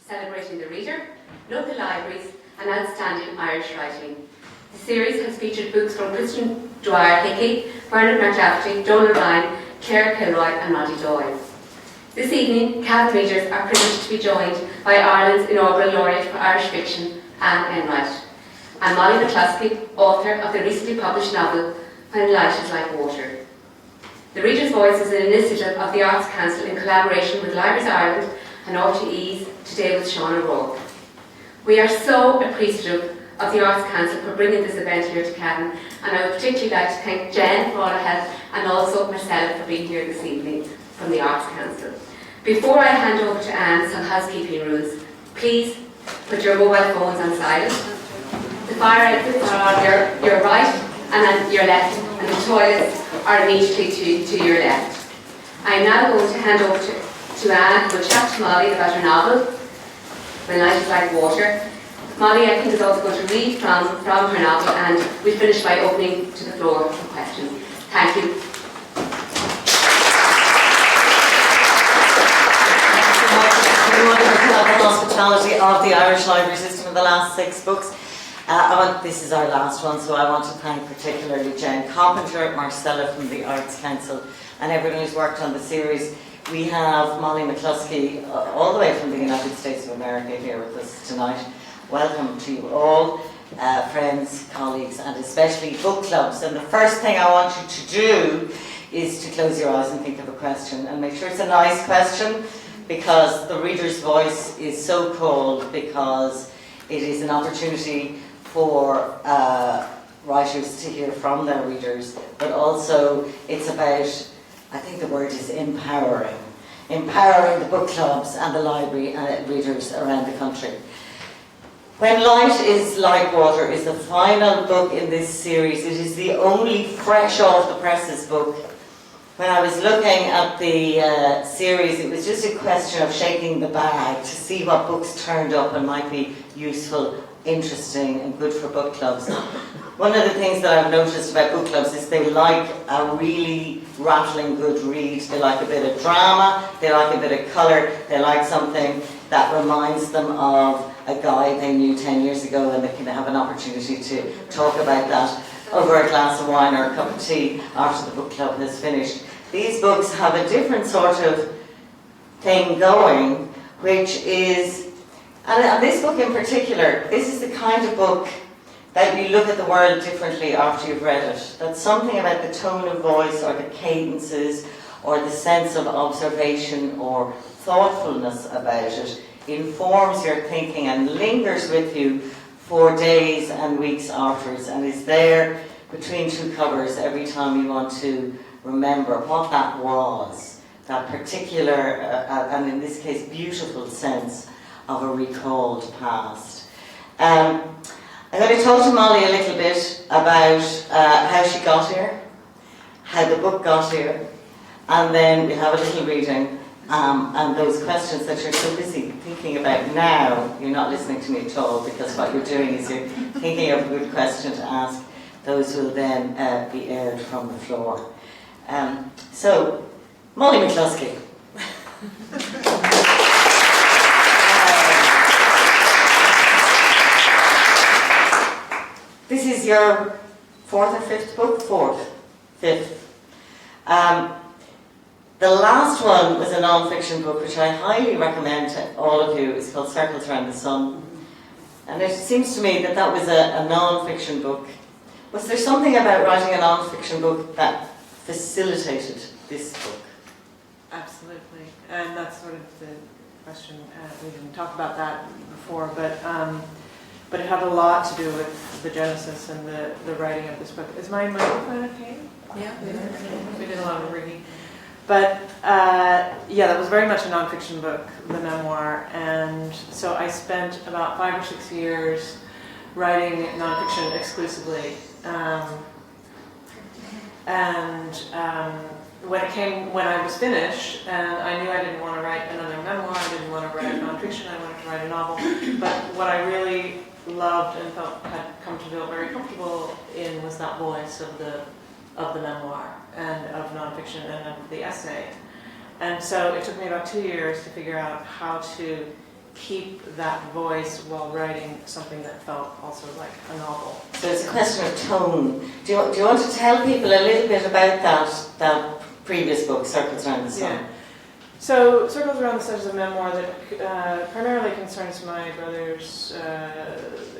celebrating the reader, local libraries and outstanding Irish writing. The series has featured books from Christian Dwyer Hickey, Bernard McCloskey, Donal Ryan, Claire Kilroy and Roddy Doyle. This evening, Cavan readers are privileged to be joined by Ireland's inaugural Laureate for Irish Fiction, Anne Enright, and Molly McCloskey, author of the recently published novel, When Light is Like Water. The Reader's Voice is an initiative of the Arts Council in collaboration with Libraries Ireland and RTE's Today with Sean O'Rourke. We are so appreciative of the Arts Council for bringing this event here to Cavan, and I would particularly like to thank Jen for all her help and also Marcella for being here this evening from the Arts Council. Before I hand over to Anne, some housekeeping rules. Please put your mobile phones on silent. The fire exits are on your right and on your left, and the toilets are immediately to your left. I am now going to hand over to Anne, who will chat to Molly about her novel, When Light is Like Water. Molly, I think, is also going to read from her novel, and we'll finish by opening to the floor for questions. Thank you. The hospitality of the Irish Library System in the last 6 books. This is our last one, so I want to thank particularly Jen Carpenter, Marcella from the Arts Council, and everyone who's worked on the series. We have Molly McCloskey, all the way from the United States of America, here with us tonight. Welcome to you all, friends, colleagues, and especially book clubs. And the first thing I want you to do is to close your eyes and think of a question, and make sure it's a nice question, because the Reader's Voice is so called because it is an opportunity for writers to hear from their readers, but also it's about, I think the word is empowering the book clubs and the library readers around the country. When Light is Like Water is the final book in this series. It is the only fresh off the presses book. When I was looking at the series, it was just a question of shaking the bag to see what books turned up and might be useful, interesting and good for book clubs. One of the things that I've noticed about book clubs is they like a really rattling good read. They like a bit of drama, they like a bit of colour, they like something that reminds them of a guy they knew 10 years ago, and they can have an opportunity to talk about that over a glass of wine or a cup of tea after the book club has finished. These books have a different sort of thing going, which is, and this book in particular, this is the kind of book that you look at the world differently after you've read it. That's something about the tone of voice or the cadences or the sense of observation or thoughtfulness about it informs your thinking and lingers with you for days and weeks afterwards, and is there between 2 covers every time you want to remember what that was, that particular, and in this case beautiful sense of a recalled past. I'm going to talk to Molly a little bit about how she got here, how the book got here, and then we'll have a little reading, and those questions that you're so busy thinking about now. You're not listening to me at all, because what you're doing is you're thinking of a good question to ask. Those will then be aired from the floor. So, Molly McCloskey. This is your 4th or 5th book? 4th. 5th. The last one was a non-fiction book, which I highly recommend to all of you. It's called Circles Around the Sun. And it seems to me that that was a non-fiction book. Was there something about writing a non-fiction book that facilitated this book? Absolutely. And that's sort of the question. We didn't talk about that before, but it had a lot to do with the genesis and the writing of this book. Is my microphone okay? Yeah. We did a lot of reading. But yeah, that was very much a nonfiction book, the memoir, and so I spent about 5 or 6 years writing nonfiction exclusively. When I was finished, and I knew I didn't want to write another memoir, I didn't want to write nonfiction, I wanted to write a novel. But what I really loved and had come to feel very comfortable in was that voice of the memoir and of nonfiction and of the essay. And so it took me about 2 years to figure out how to keep that voice while writing something that felt also like a novel. So it's a question of tone. Do you want to tell people a little bit about that previous book, Circles Around the Sun? Yeah. So Circles Around the Sun is a memoir that primarily concerns my brother's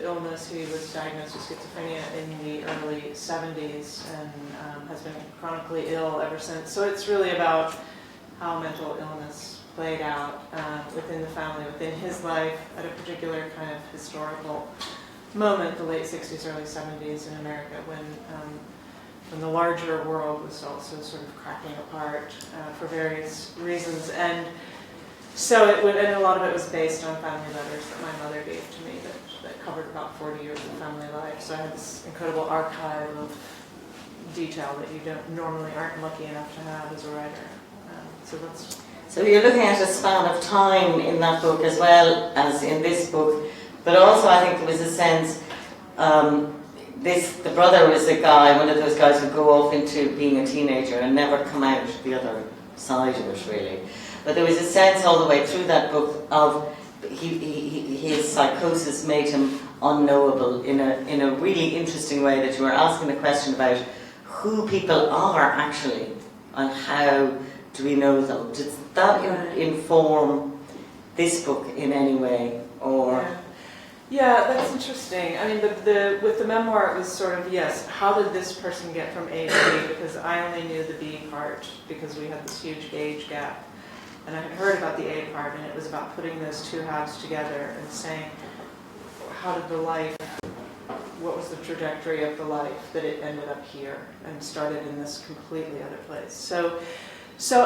illness. He was diagnosed with schizophrenia in the early 70s and has been chronically ill ever since. So it's really about how mental illness played out within the family, within his life, at a particular kind of historical moment, the late 60s, early 70s in America, when the larger world was also sort of cracking apart for various reasons. And so and a lot of it was based on family letters that my mother gave to me that covered about 40 years of family life. So I had this incredible archive of detail that you aren't lucky enough to have as a writer. So you're looking at a span of time in that book as well as in this book, but also I think there was a sense, the brother was a guy, one of those guys who go off into being a teenager and never come out the other side of it really. But there was a sense all the way through that book of his psychosis made him unknowable in a really interesting way, that you were asking the question about who people are actually and how do we know them. Does that inform this book in any way, or? Yeah, that's interesting. I mean, with the memoir, it was sort of, yes, how did this person get from A to B? Because I only knew the B part because we had this huge age gap. And I had heard about the A part, and it was about putting those two halves together and saying, how did what was the trajectory of the life that it ended up here and started in this completely other place? So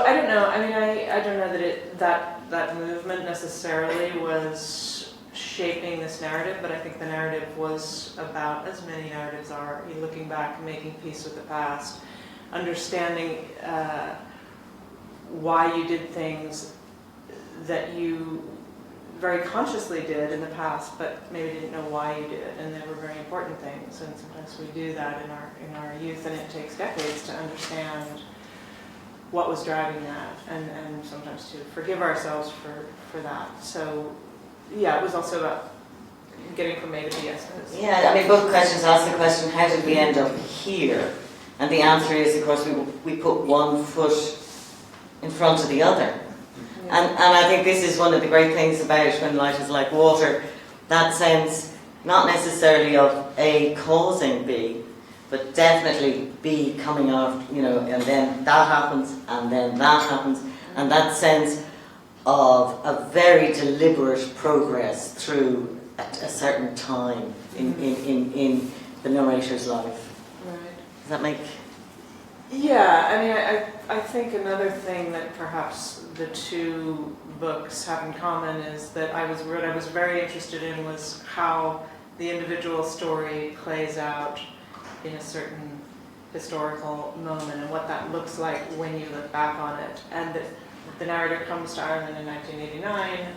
I don't know. I mean, I don't know that that movement necessarily was shaping this narrative, but I think the narrative was about, as many narratives are, looking back, making peace with the past, understanding why you did things that you very consciously did in the past, but maybe didn't know why you did, and they were very important things. And sometimes we do that in our youth, and it takes decades to understand what was driving that, and sometimes to forgive ourselves for that. So, yeah, it was also about getting from A to B, I suppose. Yeah, I mean, both questions ask the question, how did we end up here? And the answer is, of course, we put one foot in front of the other. Yeah. And I think this is one of the great things about When Light is Like Water, that sense, not necessarily of A causing B, but definitely B coming out, and then that happens, and then that happens, and that sense of a very deliberate progress through a certain time in the narrator's life. Right. Does that make? Yeah, I mean, I think another thing that perhaps the two books have in common is that what I was very interested in was how the individual story plays out in a certain historical moment and what that looks like when you look back on it. And that the narrator comes to Ireland in 1989,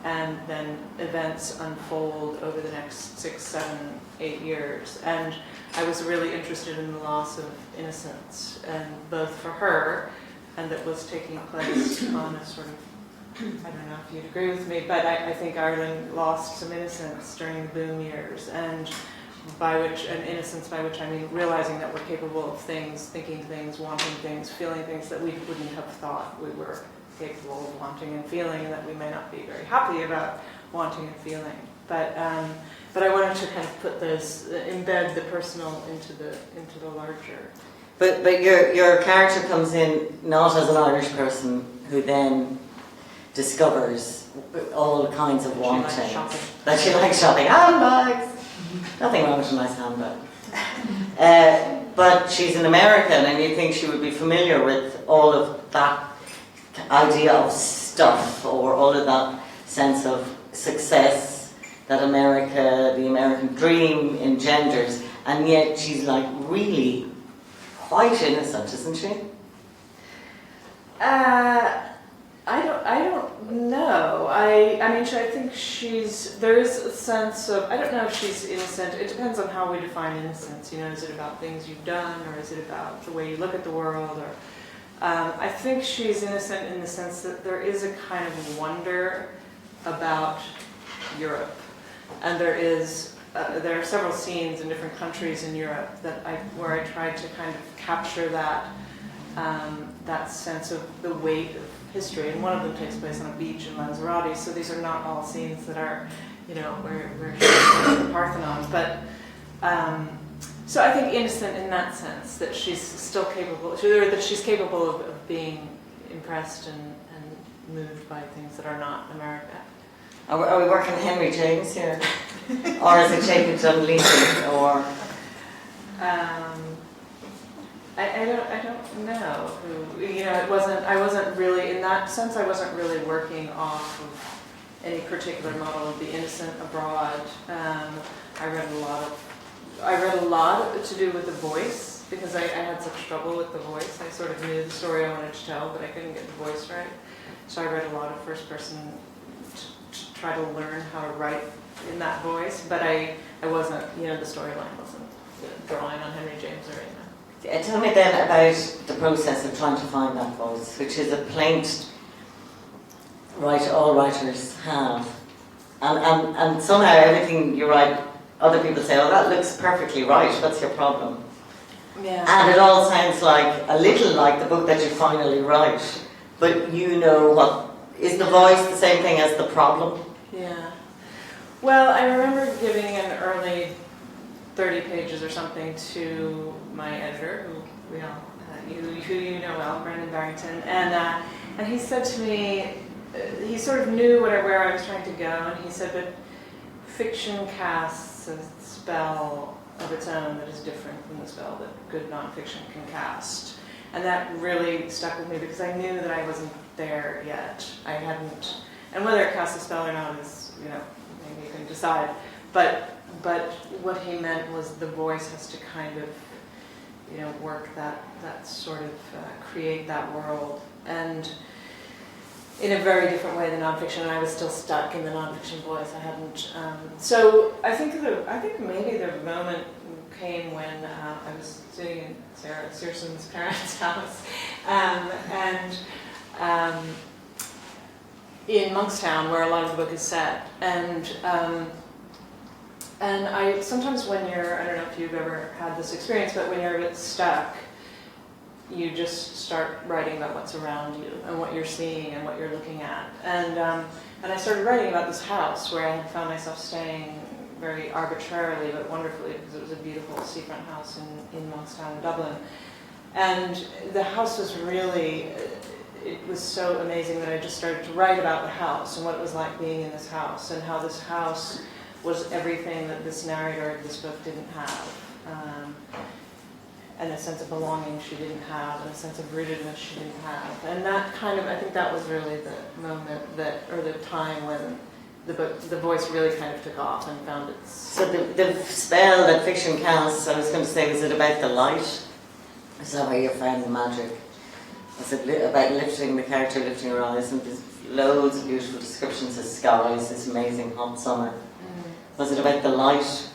and then events unfold over the next 6, 7, 8 years. And I was really interested in the loss of innocence, and both for her, and that was taking place on a sort of, I don't know if you'd agree with me, but I think Ireland lost some innocence during the boom years, and innocence by which I mean realizing that we're capable of things, thinking things, wanting things, feeling things that we wouldn't have thought we were capable of wanting and feeling, and that we may not be very happy about wanting and feeling. But I wanted to kind of embed the personal into the larger. But your character comes in not as an Irish person who then discovers all kinds of wanting. That she likes shopping. Handbags! Nothing wrong with a nice handbag. But she's an American, and you think she would be familiar with all of that idea of stuff, or all of that sense of success that the American dream engenders, and yet she's like really quite innocent, isn't she? I don't know. I mean, I think there is a sense of, I don't know if she's innocent. It depends on how we define innocence. Is it about things you've done, or is it about the way you look at the world? Or I think she's innocent in the sense that there is a kind of wonder about Europe, and there are several scenes in different countries in Europe where I tried to kind of capture that sense of the weight of history, and one of them takes place on a beach in Lanzarote. So these are not all scenes that are, where she's in the Parthenon, but. So I think innocent in that sense, that she's still capable, or that she's capable of being impressed and moved by things that are not America. Are we working Henry James here? Or is it Jacob Dunleavy? Or I don't know who, I wasn't really, in that sense, I wasn't really working off of any particular model of the innocent abroad. I read a lot to do with the voice, because I had such trouble with the voice. I sort of knew the story I wanted to tell, but I couldn't get the voice right. So I read a lot of first person to try to learn how to write in that voice, but I wasn't, the storyline wasn't drawing on Henry James or anything. tell me then about the process of trying to find that voice, which is a plaint all writers have. And somehow everything you write, other people say, oh, that looks perfectly right, what's your problem? Yeah. And it all sounds like, a little like the book that you finally write, but what, is the voice the same thing as the problem? Yeah. Well, I remember giving an early 30 pages or something to my editor, who we all, who you know well, Brendan Barrington, and he said to me, he sort of knew where I was trying to go, and he said, but fiction casts a spell of its own that is different from the spell that good nonfiction can cast. And that really stuck with me, because I knew that I wasn't there yet. I hadn't, and whether it casts a spell or not is, maybe you can decide. But what he meant was the voice has to kind of, work that sort of, create that world. And in a very different way than nonfiction, and I was still stuck in the nonfiction voice. I hadn't. So I think maybe the moment came when I was sitting in Sarah Searson's parents' house, and in Monkstown, where a lot of the book is set, and I sometimes when I don't know if you've ever had this experience, but when you're a bit stuck, you just start writing about what's around you and what you're seeing and what you're looking at. And I started writing about this house where I had found myself staying very arbitrarily but wonderfully, because it was a beautiful seafront house in Monkstown, Dublin. And the house was really, it was so amazing that I just started to write about the house and what it was like being in this house, and how this house was everything that this narrator of this book didn't have. And a sense of belonging she didn't have, and a sense of rootedness she didn't have. And that kind of, I think that was really the moment or the time when the voice really kind of took off and found its... So the spell that fiction casts, I was going to say, was it about the light? Is that where you found the magic? Was it about lifting the character, lifting her eyes, and there's loads of beautiful descriptions of skies, this amazing hot summer. Mm. Was it about the light?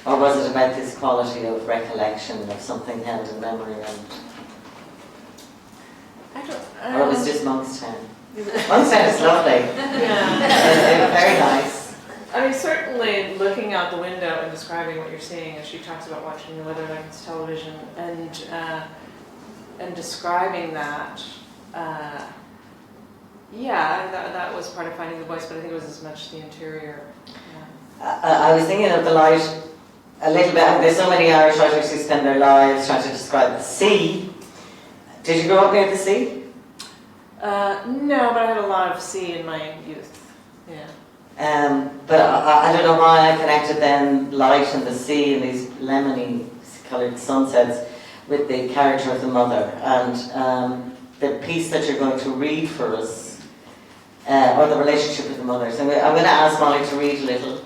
Or was it about this quality of recollection of something held in memory? Or it was just Monkstown? Monkstown is lovely. Yeah. Very nice. I mean, certainly looking out the window and describing what you're seeing, as she talks about watching the weather against television, and describing that, that was part of finding the voice, but I think it was as much the interior. I was thinking of the light a little bit. There's so many Irish writers who spend their lives trying to describe the sea. Did you grow up near the sea? No, but I had a lot of sea in my youth. Yeah. But I don't know why I connected then light and the sea and these lemony-coloured sunsets with the character of the mother, and the piece that you're going to read for us, or the relationship with the mother. So I'm going to ask Molly to read a little.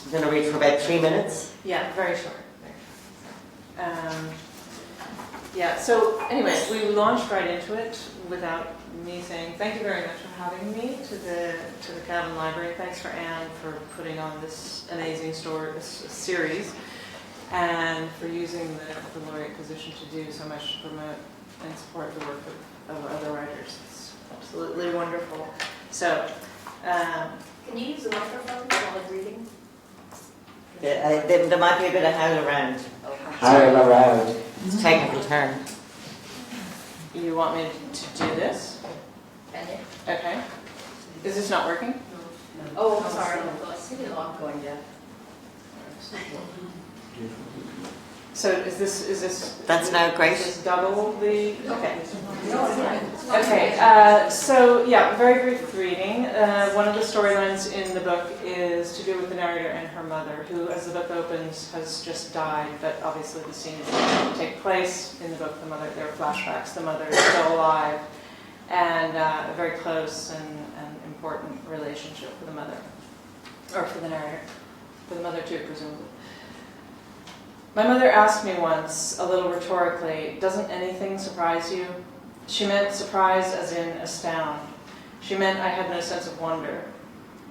I'm going to read for about 3 minutes. Yeah, very short. So anyway, we launched right into it without me saying thank you very much for having me to the Cavan Library. Thanks for Anne for putting on this amazing this series, and for using the Laureate position to do so much to promote and support the work of other writers. It's absolutely wonderful. So Can you use the microphone while I'm reading? There might be a bit of howl around. Howl around. It's a technical term. You want me to do this? Okay. Is this not working? Oh, I'm sorry. I see the alarm going down. So is this? That's now great. Is this double the? Okay. No, it's fine. Okay. So yeah, very brief reading. One of the storylines in the book is to do with the narrator and her mother, who, as the book opens, has just died. But obviously, the scene is going to take place in the book. The mother, there are flashbacks. The mother is still alive, and a very close and important relationship for the mother, or for the narrator, for the mother too, presumably. My mother asked me once, a little rhetorically, "Doesn't anything surprise you?" She meant surprise as in astound. She meant I had no sense of wonder.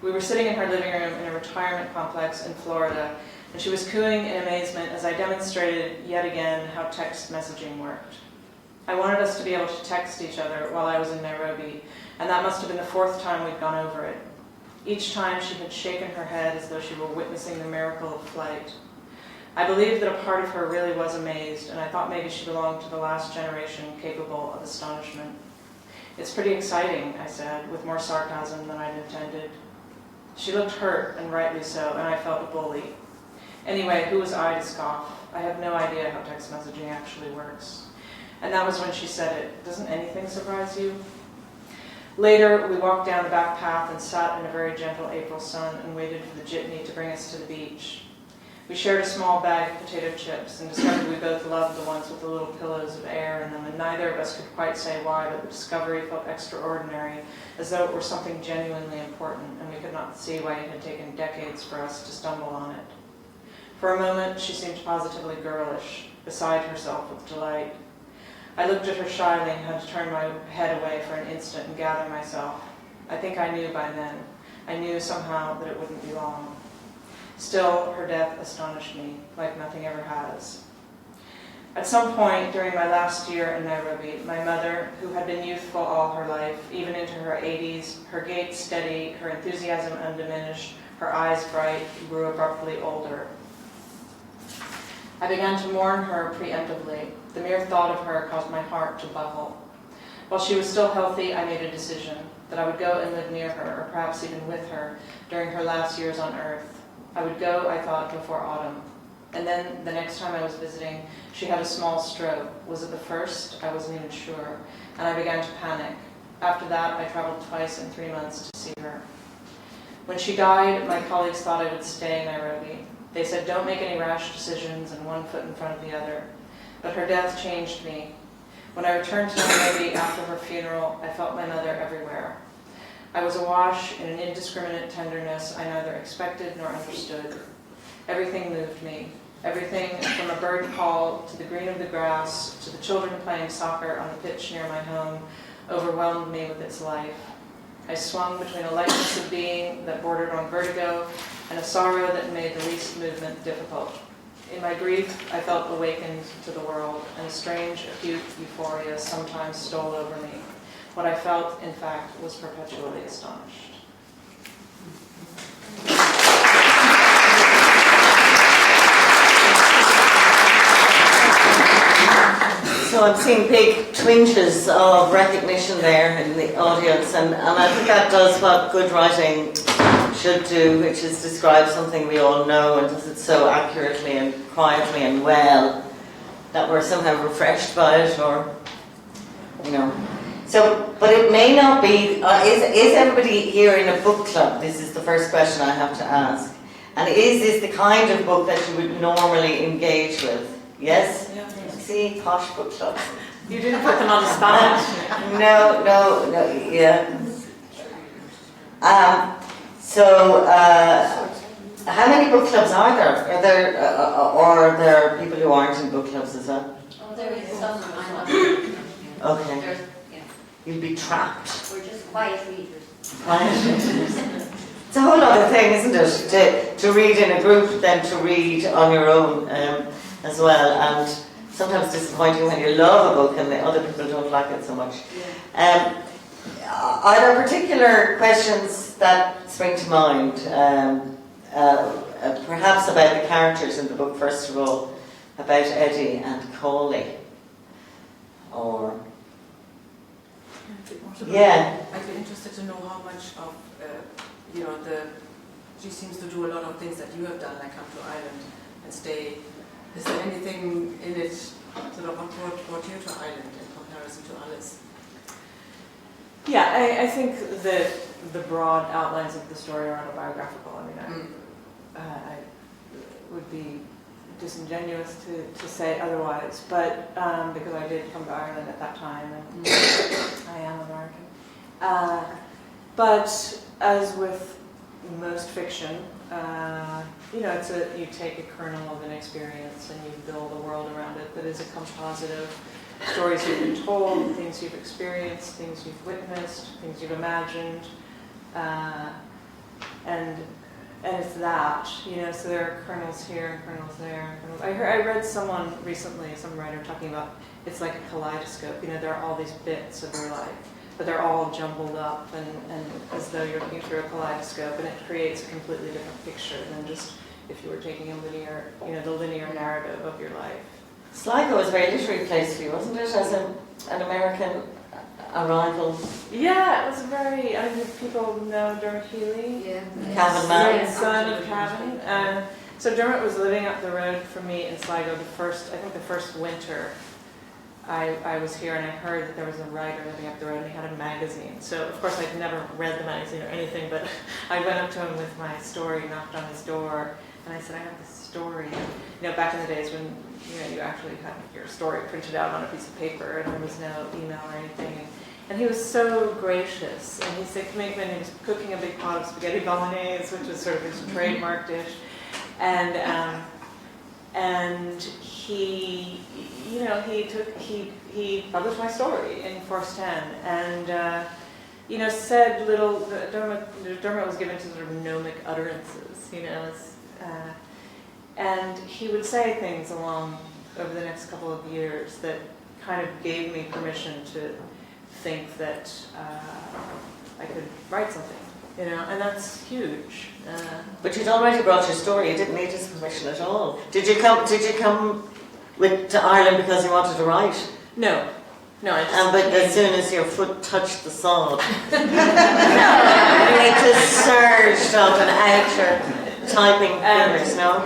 We were sitting in her living room in a retirement complex in Florida, and she was cooing in amazement as I demonstrated yet again how text messaging worked. I wanted us to be able to text each other while I was in Nairobi, and that must have been the 4th time we'd gone over it. Each time she had shaken her head as though she were witnessing the miracle of flight. I believed that a part of her really was amazed, and I thought maybe she belonged to the last generation capable of astonishment. "It's pretty exciting," I said, with more sarcasm than I'd intended. She looked hurt, and rightly so, and I felt a bully. Anyway, who was I to scoff? I have no idea how text messaging actually works. And that was when she said it. "Doesn't anything surprise you?" Later, we walked down the back path and sat in a very gentle April sun and waited for the jitney to bring us to the beach. We shared a small bag of potato chips and discovered we both loved the ones with the little pillows of air in them, and neither of us could quite say why, but the discovery felt extraordinary, as though it were something genuinely important, and we could not see why it had taken decades for us to stumble on it. For a moment, she seemed positively girlish, beside herself with delight. I looked at her shyly and had to turn my head away for an instant and gather myself. I think I knew by then. I knew somehow that it wouldn't be long. Still, her death astonished me, like nothing ever has. At some point during my last year in Nairobi, my mother, who had been youthful all her life, even into her 80s, her gait steady, her enthusiasm undiminished, her eyes bright, grew abruptly older. I began to mourn her preemptively. The mere thought of her caused my heart to buckle. While she was still healthy, I made a decision that I would go and live near her, or perhaps even with her, during her last years on Earth. I would go, I thought, before autumn. And then, the next time I was visiting, she had a small stroke. Was it the first? I wasn't even sure. And I began to panic. After that, I traveled twice in 3 months to see her. When she died, my colleagues thought I would stay in Nairobi. They said, "Don't make any rash decisions and one foot in front of the other." But her death changed me. When I returned to Nairobi after her funeral, I felt my mother everywhere. I was awash in an indiscriminate tenderness I neither expected nor understood. Everything moved me. Everything from a bird call to the green of the grass to the children playing soccer on the pitch near my home overwhelmed me with its life. I swung between a lightness of being that bordered on vertigo and a sorrow that made the least movement difficult. In my grief, I felt awakened to the world, and a strange, acute euphoria sometimes stole over me. What I felt, in fact, was perpetually astonished. So I'm seeing big twinges of recognition there in the audience, and I think that does what good writing should do, which is describe something we all know and does it so accurately and quietly and well that we're somehow refreshed by it, or, you know. So, but it may not be, is everybody here in a book club? This is the first question I have to ask. And is this the kind of book that you would normally engage with? Yes? Yeah. See, posh book clubs. You didn't put them on the spot. No, yeah. How many book clubs are there? Or are there people who aren't in book clubs as well? Oh, there is some. Okay. There's, yeah. You'd be trapped. We're just quiet readers. Quiet. It's a whole other thing, isn't it? To read in a group than to read on your own as well. And sometimes disappointing when you love a book and the other people don't like it so much. Are there particular questions that spring to mind? Perhaps about the characters in the book, first of all, about Eddie and Coley. Or, yeah. I'd be interested to know how much of, she seems to do a lot of things that you have done, like come to Ireland and stay. Is there anything in it, sort of, what brought you to Ireland in comparison to Alice? Yeah, I think that the broad outlines of the story are autobiographical. I mean, I would be disingenuous to say otherwise, but because I did come to Ireland at that time, and I am American. But as with most fiction, you take a kernel of an experience and you build a world around it that is a composite of stories you've been told, things you've experienced, things you've witnessed, things you've imagined, and it's that, so there are kernels here and kernels there. I read someone recently, some writer talking about it's like a kaleidoscope. There are all these bits of your life, but they're all jumbled up and as though you're looking through a kaleidoscope, and it creates a completely different picture than just if you were taking a linear, the linear narrative of your life. Sligo was a very literary place for you, wasn't it, as an American arrival? Yeah, it was very, people know Dermot Healy. Yeah. Cavan man. Son of Cavan. So Dermot was living up the road from me in Sligo the first winter I was here, and I heard that there was a writer living up the road and he had a magazine. So of course I'd never read the magazine or anything, but I went up to him with my story, knocked on his door, and I said, I have this story. Back in the days when you actually had your story printed out on a piece of paper and there was no email or anything. And he was so gracious, and he said, come in, he was cooking a big pot of spaghetti bolognese, which was sort of his trademark dish. And he published my story in Force 10, and said little. Dermot was given to sort of gnomic utterances, and he would say things over the next couple of years that kind of gave me permission to think that I could write something, and that's huge. But you'd already brought your story. You didn't need his permission at all. Did you come to Ireland because you wanted to write? No, I just. But as soon as your foot touched the sod, it just surged up and out your typing fingers. No,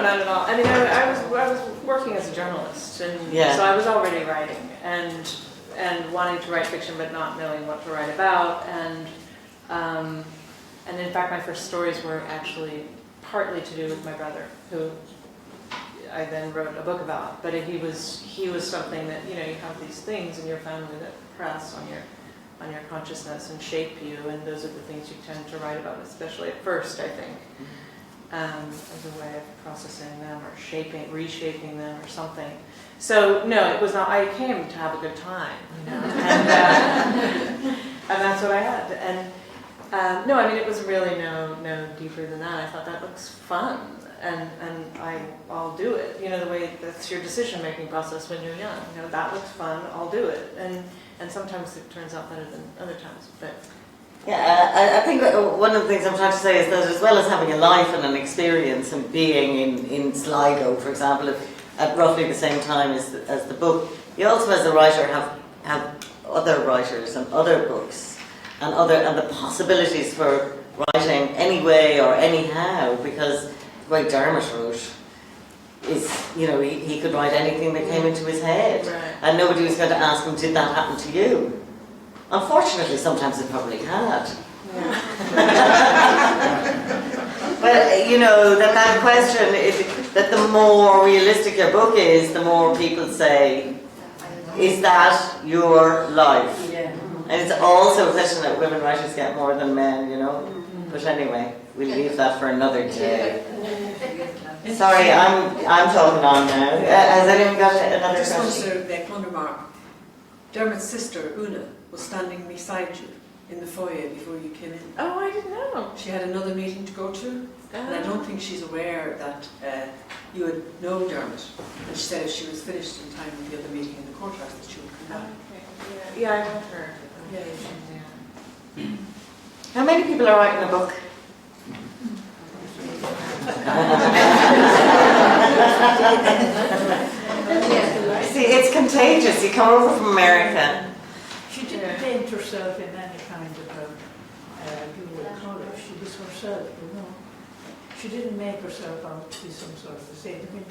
not at all. I mean, I was working as a journalist, and so I was already writing and wanting to write fiction, but not knowing what to write about, and in fact, my first stories were actually partly to do with my brother, who I then wrote a book about. But he was something that you have these things in your family that press on your consciousness and shape you, and those are the things you tend to write about, especially at first, I think, as a way of processing them or reshaping them or something. So no, it was not. I came to have a good time, and that's what I had. And no, I mean, it was really no deeper than that. I thought that looks fun, and I'll do it. The way that's your decision-making process when you're young. That looks fun. I'll do it, and sometimes it turns out better than other times. But yeah, I think one of the things I'm trying to say is that as well as having a life and an experience and being in Sligo, for example, at roughly the same time as the book, you also as a writer have other writers and other books and the possibilities for writing anyway or anyhow, because the way Dermot wrote is, he could write anything that came into his head, right. And nobody was going to ask him, did that happen to you? Unfortunately, sometimes it probably had. yeah. But that question is that the more realistic your book is, the more people say, is that your life? Yeah. And it's also a question that women writers get more than men, But anyway, we'll leave that for another day. Sorry, I'm talking on now. Has anyone got another I just question? want to make one remark. Dermot's sister, Una, was standing beside you in the foyer before you came in. Oh, I didn't know. She had another meeting to go to, and I don't think she's aware that you would know Dermot. And she said if she was finished in time with the other meeting in the courthouse that she would come back. Okay. Yeah, I met her. How many people are writing a book? See, it's contagious. You come over from America. She didn't paint herself in any kind of colour. She was herself, you know. She didn't make herself out to be some sort of a saint. I mean,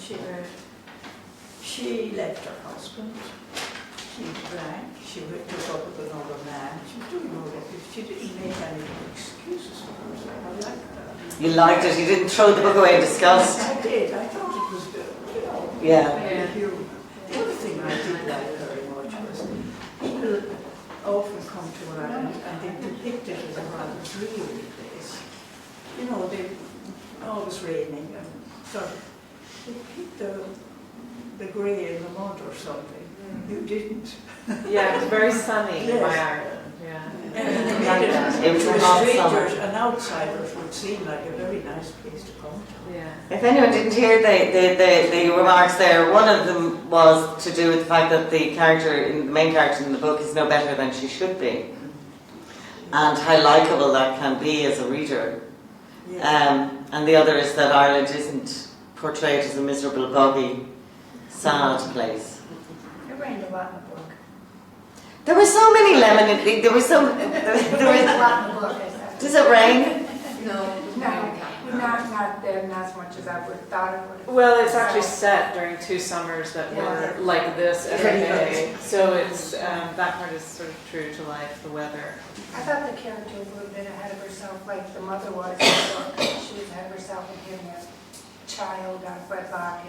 she left her husband. She drank. She took up with another man. She was doing all that. She didn't make any excuses for herself. I liked that. You liked it. You didn't throw the book away in disgust. I did. I thought it was good. You know. Yeah. The other thing I did like very much was people often come to Ireland and they depict it as a rather dreary place. You know, they always raining and sort of they picked the grey in the mud or something. You didn't. Yeah, it was very sunny in Yes. Ireland. Yeah. And It was a hot strangers summer. and outsiders would seem like a very nice place to come to. Yeah. If anyone didn't hear the remarks there, one of them was to do with the fact that the main character in the book is no better than she should be. And how likeable that can be as a reader. And the other is that Ireland isn't portrayed as a miserable, boggy, sad place. It rained a lot in the book. There were so many lemon. There was so. It rained a lot in the book. Does it rain? No, not as much as I would have thought it would. Well, it's actually set during 2 summers that were like this every day. So it's that part is sort of true to life, the weather. I thought the character was a little bit ahead of herself, like the mother was. She was ahead of herself in having a child out of wedlock,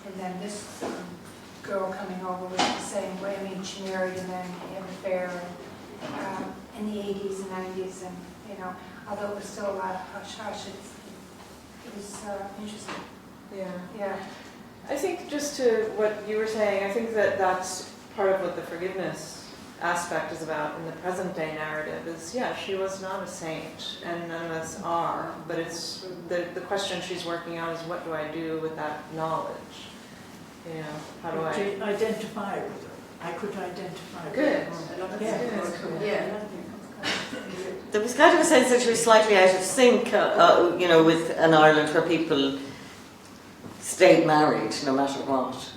and then this girl coming over was the same way. I mean, she married and then had an affair in the 80s and 90s, and you know, although it was still a lot of hush-hush, it was interesting. Yeah. Yeah. I think just to what you were saying, I think that that's part of what the forgiveness aspect is about in the present day narrative is, yeah, she was not a saint, and none of us are, but it's the question she's working on is what do I do with that knowledge? You know, how do I... Identify with her. I could identify with Good. her. That's good. Yeah. There was kind of a sense that she was slightly out of sync, you know, with an Ireland where people stayed married no matter what.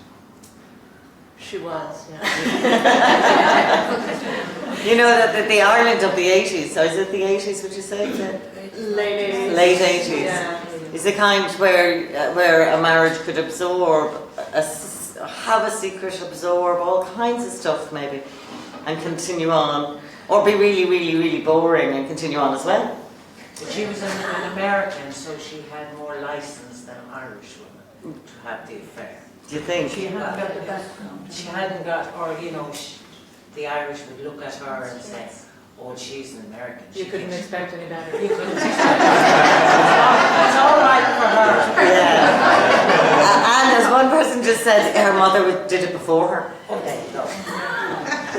She was, yeah. You know, that the Ireland of the 80s, so is it the 80s, would you say? Late 80s. Late 80s. Yeah. Is the kind where a marriage could absorb, have a secret, absorb all kinds of stuff maybe, and continue on. Or be really, really, really boring and continue on as well. But she was an American, so she had more license than Irish women to have the affair. Do you think? She hadn't got the background. She hadn't got, or you know, the Irish would look at her and say, "Oh, she's an American." You couldn't expect any better. You couldn't expect It's all right for her. Yeah. And as one person just said, her mother did it before her. Okay, no.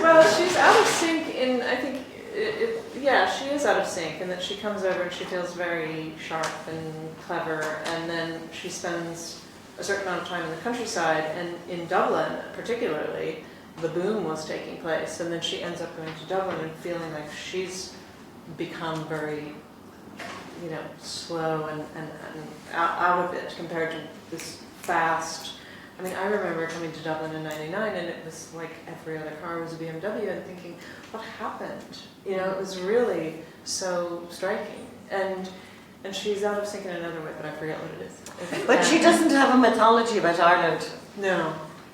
Well, she's out of sync in, I think, yeah, she is out of sync in that she comes over and she feels very sharp and clever, and then she spends a certain amount of time in the countryside, and in Dublin particularly, the boom was taking place, and then she ends up going to Dublin and feeling like she's become very, you know, slow and out of it compared to this fast. I mean, I remember coming to Dublin in '99, and it was like every other car was a BMW, and thinking, what happened? You know, it was really so striking. And she's out of sync in another way, but I forget what it is. But she doesn't have a mythology about Ireland. No.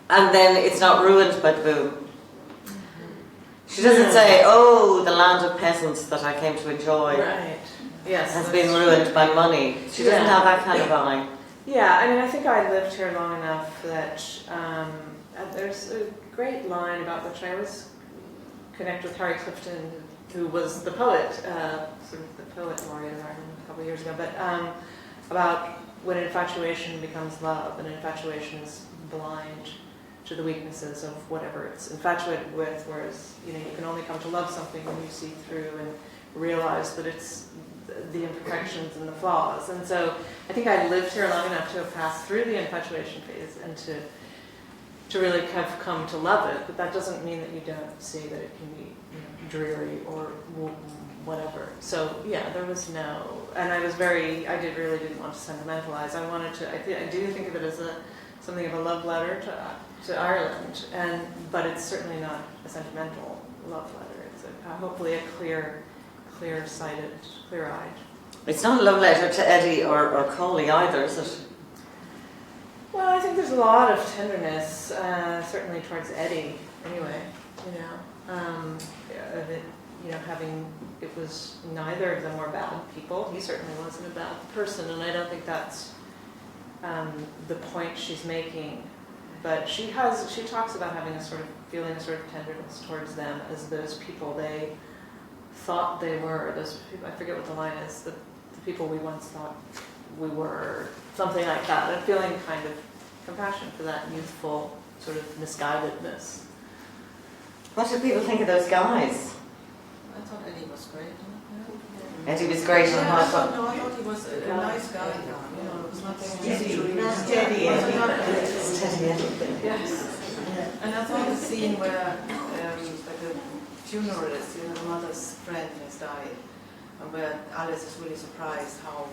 And then it's not ruined by the boom. She doesn't say, oh, the land of peasants that I came to enjoy Right. Yes. has that's been ruined by money. She doesn't have that kind of eye. Yeah, I mean, I think I lived here long enough that there's a great line about which I always connect with Harry Clifton, who was the poet, sort of the poet laureate of Ireland a couple of years ago, but about when infatuation becomes love, and infatuation is blind to the weaknesses of whatever it's infatuated with, whereas, you know, you can only come to love something when you see through and realize that it's the imperfections and the flaws. And so I think I lived here long enough to have passed through the infatuation phase and to really have come to love it, but that doesn't mean that you don't see that it can be, you know, dreary or whatever. So yeah, there was no, and I really didn't want to sentimentalize. I wanted to, I do think of it as something of a love letter to Ireland, but it's certainly not a sentimental love letter. It's hopefully a clear-sighted, clear-eyed. It's not a love letter to Eddie or Coley either, is it? Well, I think there's a lot of tenderness, certainly towards Eddie, anyway. It was neither of them were bad people. He certainly wasn't a bad person, and I don't think that's the point she's making. But she talks about having feeling a sort of tenderness towards them as those people they thought they were. Those people, I forget what the line is. The people we once thought we were, something like that. And feeling kind of compassion for that youthful sort of misguidedness. What did people think of those guys? I thought Eddie was great. Eddie was great. I thought he was a nice guy. It was nothing Steady Eddie. Yes. And I thought the scene where the funeralist, the mother's friend has died, and where Alice is really surprised how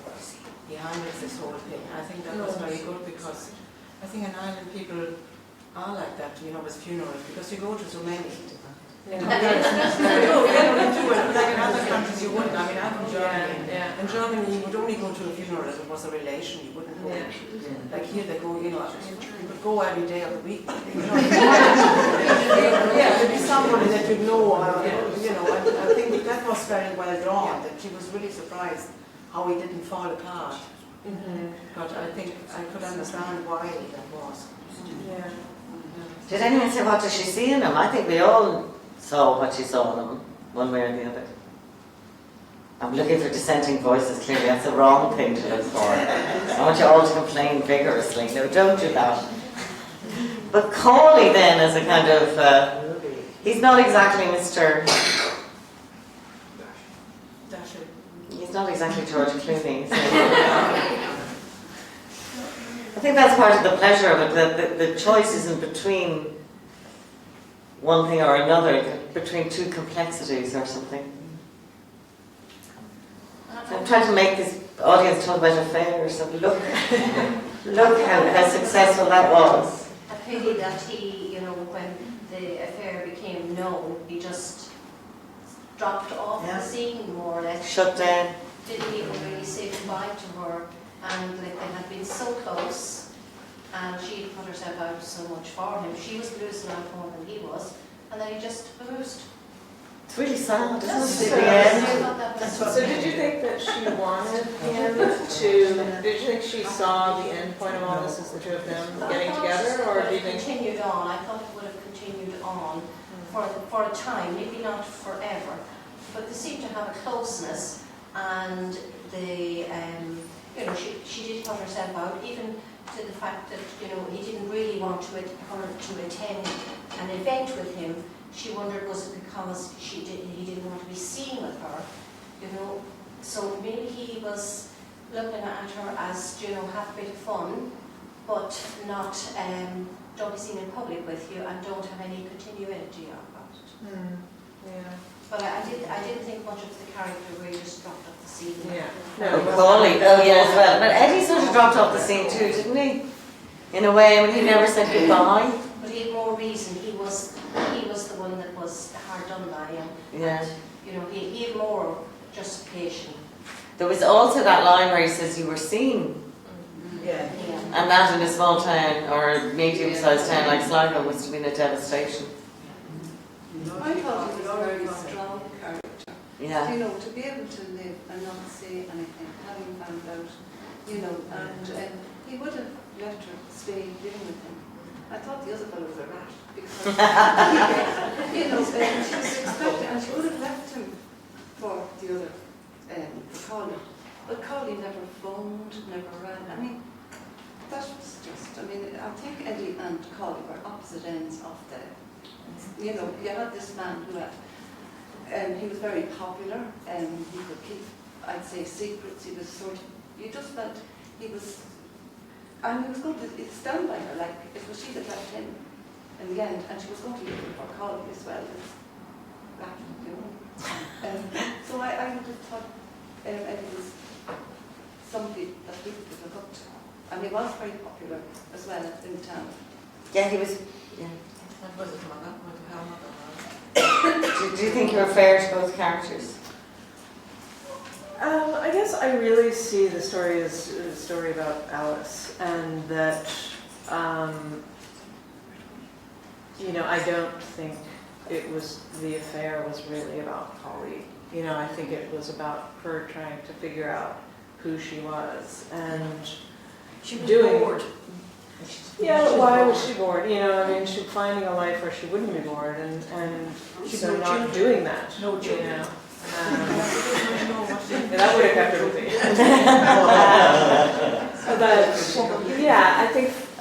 he handles this whole thing. I think that was very good, because I think in Ireland people are like that, with funerals, because you go to so many. Like in other countries you wouldn't. I mean, I'm from Germany. In Germany you would only go to a funeral if it was a relation. You wouldn't go. Like here they go, you would go every day of the week. There'd be somebody that you know. I think that was very well drawn. That she was really surprised how he didn't fall apart. But I think I could understand why that was. Yeah. Did anyone say what does she see in him? I think we all saw what she saw in him, one way or the other. I'm looking for dissenting voices, clearly that's the wrong thing to look for. I want you all to complain vigorously. No, don't do that. But Coley then is a kind of, he's not exactly Mr. He's not exactly George Clooney. I think that's part of the pleasure of it, that the choice isn't between one thing or another, between two complexities or something. I'm trying to make this audience talk about affairs, and look how successful that was. A pity that he, when the affair became known, he just dropped off the scene more or less. Shut down. Didn't even really say goodbye to her, and they had been so close, and she had put herself out so much for him. She was losing out more than he was, and then he just vamoosed. It's really sad, isn't it? So did you think that she wanted him to, did you think she saw the end point of all this as the two of them getting together, or do you think? Continued on. I thought it would have continued on for a time, maybe not forever, but they seemed to have a closeness, and they, she did put herself out, even to the fact that, he didn't really want her to attend an event with him. She wondered, was it because he didn't want to be seen with her, So maybe he was looking at her as, have a bit of fun, but not, don't be seen in public with you, and don't have any continuity about it. Yeah. But I didn't think much of the character really just dropped off the scene. Yeah. Coley, as well. But Eddie sort of dropped off the scene too, didn't he? In a way, I mean, he never said goodbye. But he had more reason. He was the one that was hard done by, and he had more justification. There was also that line where he says you were seen. Yeah. And that in a small town or medium-sized town like Sligo must have been a devastation. I thought he was a very strong character. Yeah. To be able to live and not say anything, having found out, and he would have let her stay living with him. I thought the other fellow was a rat, because, she was expecting, and she would have left him for the other, for Coley. But Coley never phoned, never ran. I mean, that was just, I think Eddie and Coley were opposite ends of the, you had this man who had, he was very popular, he could keep, I'd say, secrets. He was you just felt he was, and he was going to stand by her, like it was she that left him in the end, and she was going to leave him for Coley as well. rattle, you know. So I would have thought it was somebody that people could look up to. And he was very popular as well in town. Yeah, he was. Yeah. That was his mother, her mother was. Do you think you're fair to both characters? I guess I really see the story as a story about Alice, and that, I don't think the affair was really about Polly. I think it was about her trying to figure out who she was, and She was doing. bored. Yeah, but why was she bored? She finding a life where she wouldn't be bored, and She's so no not children. doing that. No children. That would have kept her busy. But yeah,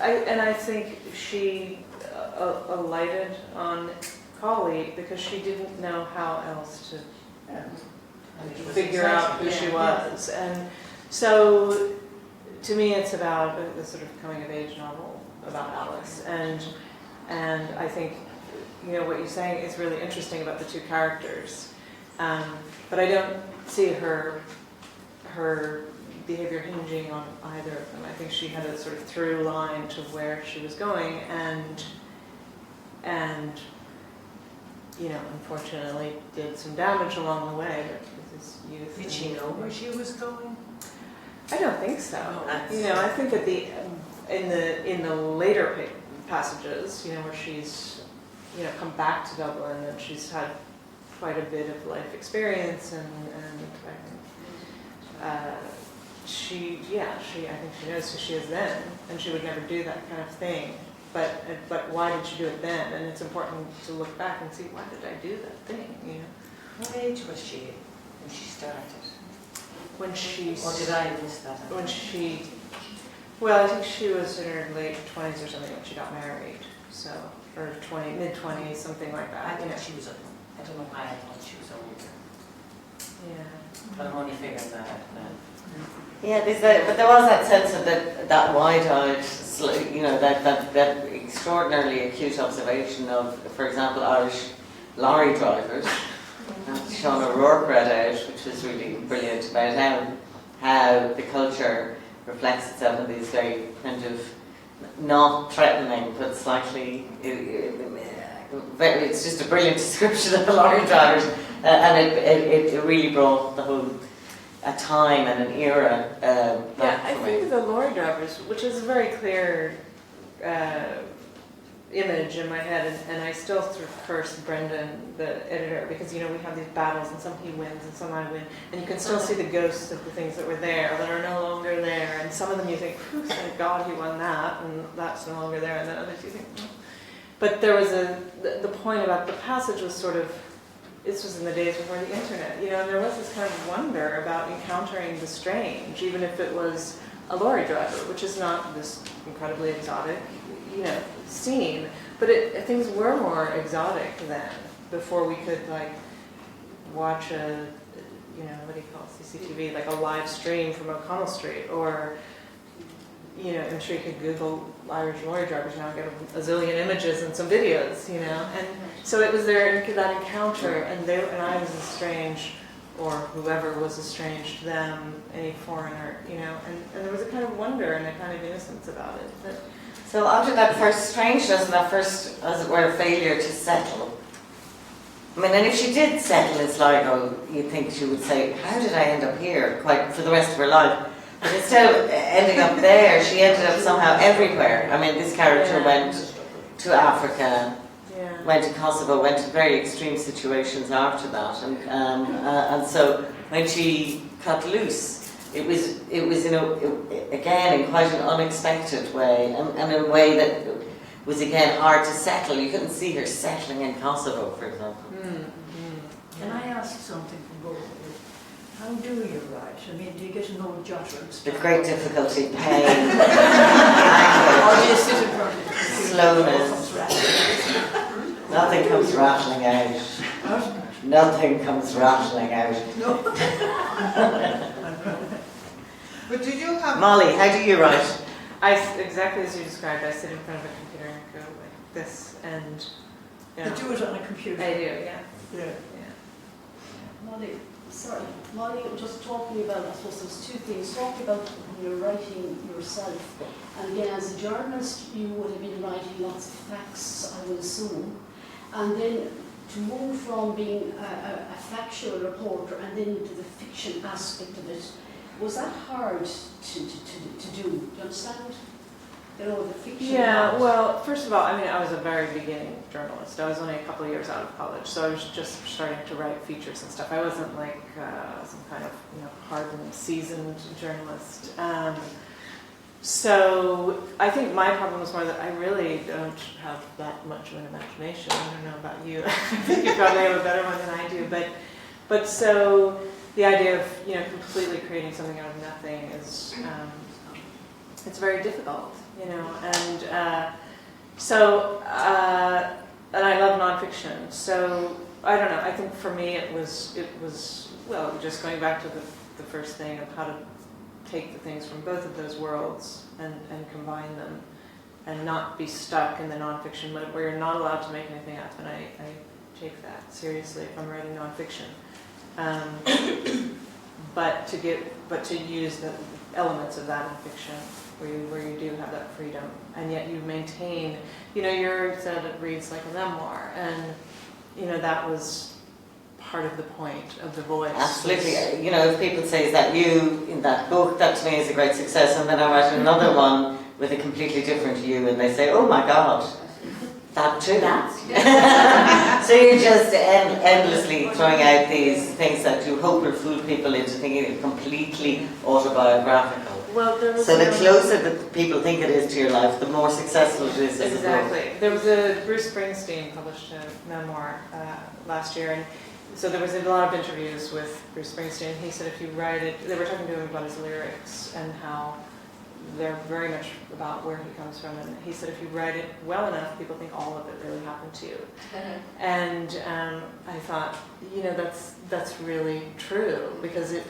I think she alighted on Collie because she didn't know how else to figure out who she was, and so to me it's about a sort of coming of age novel about Alice, and I think what you're saying is really interesting about the two characters. But I don't see her behavior hinging on either of them. I think she had a sort of through line to where she was going, and unfortunately did some damage along the way with his youth. Did she know where she was going? I don't think so. No, I think that in the later passages, where she's come back to Dublin and she's had quite a bit of life experience, and I think she knows who she is then, and she would never do that kind of thing. But why did she do it then? And it's important to look back and see, why did I do that thing? What age was she when she started? When she Or did I miss that? Well, I think she was in her late 20s or something when she got married. So, or mid-20s, something like that. I think she was, I don't know why I thought she was older. Yeah. But I'm only figuring that out now. Yeah, but there was that sense of that wide-eyed, that extraordinarily acute observation of, for example, Irish lorry drivers. Sean O'Rourke read out, which was really brilliant, about how the culture reflects itself in these very kind of not threatening but slightly. It's just a brilliant description of the lorry drivers, and it really brought the whole a time and an era. I think the lorry drivers, which is a very clear image in my head, and I still sort of curse Brendan, the editor, because we have these battles, and some he wins and some I win, and you can still see the ghosts of the things that were there that are no longer there, and some of them you think, thank God he won that, and that's no longer there, and then others you think, But there was the point about the passage was sort of, this was in the days before the internet, and there was this kind of wonder about encountering the strange, even if it was a lorry driver, which is not this incredibly exotic, scene, but things were more exotic then, before we could watch a, what do you call it, CCTV, like a live stream from O'Connell Street, or I'm sure you could Google Irish lorry drivers now and get a zillion images and some videos, and so it was there that encounter, and I was estranged, or whoever was estranged to them, any foreigner, and there was a kind of wonder and a kind of innocence about it. So after that first strangeness and that first, as it were, failure to settle, and if she did settle in Sligo, you'd think she would say, how did I end up here, quite for the rest of her life? But instead of ending up there, she ended up somehow everywhere. This character went to Africa, went to Kosovo, went to very extreme situations after that, and so when she cut loose, it was again in quite an unexpected way, and in a way that was again hard to settle. You couldn't see her settling in Kosovo, for example. Can I ask something from both of you? How do you write? Do you get an old jotter and With stuff? great difficulty, pain, Or do you sit in front of the computer? slowness. Nothing comes rattling out. Nothing comes rattling out. But do you have... Molly, how do you write? Exactly as you described, I sit in front of a computer and go like this, and Yeah. They do it on a computer. I do, yeah. Yeah. Molly, sorry, Molly, just talking about, I suppose there's two things, talking about your writing yourself, and again, as a journalist, you would have been writing lots of facts, I would assume, and then to move from being a factual reporter and then into the fiction aspect of it, was that hard to do? Do you understand? You know, the fiction. Yeah, part. well, first of all, I mean, I was a very beginning journalist. I was only a couple of years out of college, so I was just starting to write features and stuff. I wasn't like some kind of, hardened, seasoned journalist. So I think my problem was more that I really don't have that much of an imagination. I don't know about you. I think you probably have a better one than I do. But so the idea of completely creating something out of nothing is it's very difficult, and and I love nonfiction. So I don't know. I think for me it was well, just going back to the first thing of how to take the things from both of those worlds and combine them and not be stuck in the nonfiction mode where you're not allowed to make anything up. And I take that seriously if I'm writing nonfiction. But to use the elements of that in fiction where you do have that freedom, and yet you maintain, you said it reads like a memoir, and that was part of the point of the voice. Absolutely. If people say, is that you in that book, that to me is a great success, and then I write another one with a completely different you, and they say, oh my God, that too. So you're just endlessly throwing out these things that you hope will fool people into thinking it's completely autobiographical. Well, so the closer that people think it is to your life, the more successful it is as a book. Exactly. There was a Bruce Springsteen published a memoir last year, and so there was a lot of interviews with Bruce Springsteen. He said if you write it, they were talking to him about his lyrics and how they're very much about where he comes from. And he said if you write it well enough, people think all of it really happened to you. And I thought, that's really true, because it